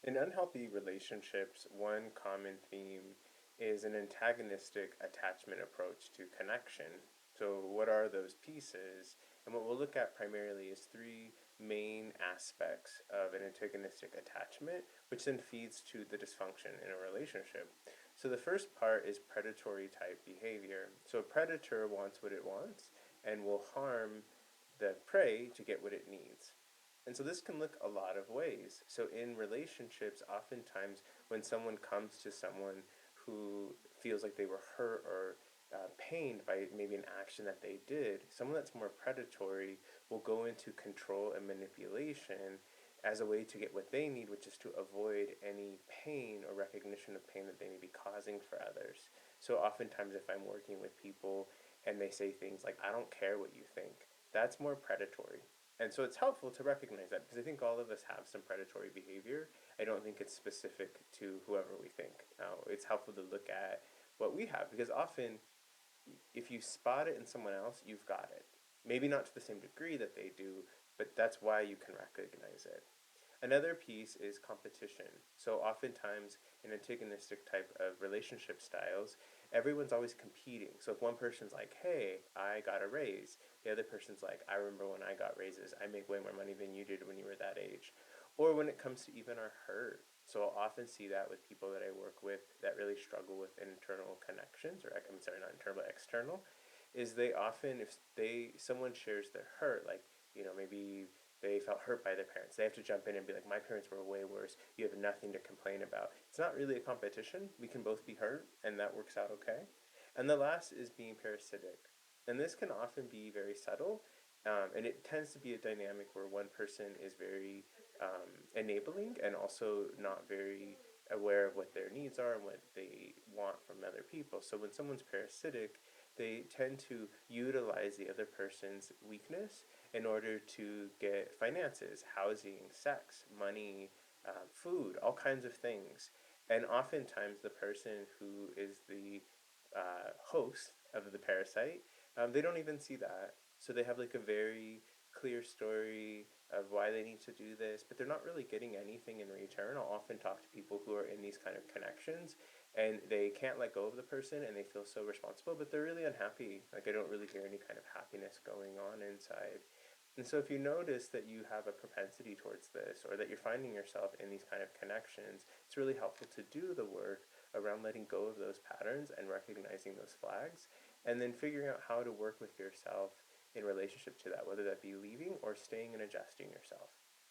In unhealthy relationships, one common theme is an antagonistic attachment approach to connection. So, what are those pieces? And what we'll look at primarily is three main aspects of an antagonistic attachment, which then feeds to the dysfunction in a relationship. So, the first part is predatory type behavior. So, a predator wants what it wants and will harm the prey to get what it needs. And so this can look a lot of ways. So in relationships, oftentimes when someone comes to someone who feels like they were hurt or pained by maybe an action that they did, someone that's more predatory will go into control and manipulation as a way to get what they need, which is to avoid any pain or recognition of pain that they may be causing for others. So oftentimes if I'm working with people and they say things like, I don't care what you think, that's more predatory. And so it's helpful to recognize that because I think all of us have some predatory behavior. I don't think it's specific to whoever we think. Now, it's helpful to look at what we have because often if you spot it in someone else, you've got it. Maybe not to the same degree that they do, but that's why you can recognize it. Another piece is competition. So oftentimes in antagonistic type of relationship styles, everyone's always competing. So if one person's like, "Hey, I got a raise," the other person's like, "I remember when I got raises. I make way more money than you did when you were that age." Or when it comes to even our hurt. So I'll often see that with people that I work with that really struggle with internal connections, or I'm sorry, not internal, but external, is they often, if someone shares their hurt, like, maybe they felt hurt by their parents. They have to jump in and be like, my parents were way worse. You have nothing to complain about. It's not really a competition. We can both be hurt, and that works out okay. And the last is being parasitic. And this can often be very subtle, and it tends to be a dynamic where one person is very enabling and also not very aware of what their needs are and what they want from other people. So when someone's parasitic, they tend to utilize the other person's weakness in order to get finances, housing, sex, money, food, all kinds of things. And oftentimes, the person who is the host of the parasite, they don't even see that. So they have like a very clear story of why they need to do this, but they're not really getting anything in return. I'll often talk to people who are in these kind of connections and they can't let go of the person and they feel so responsible, but they're really unhappy. Like I don't really hear any kind of happiness going on inside. And so if you notice that you have a propensity towards this or that you're finding yourself in these kind of connections, it's really helpful to do the work around letting go of those patterns and recognizing those flags and then figuring out how to work with yourself in relationship to that, whether that be leaving or staying and adjusting yourself.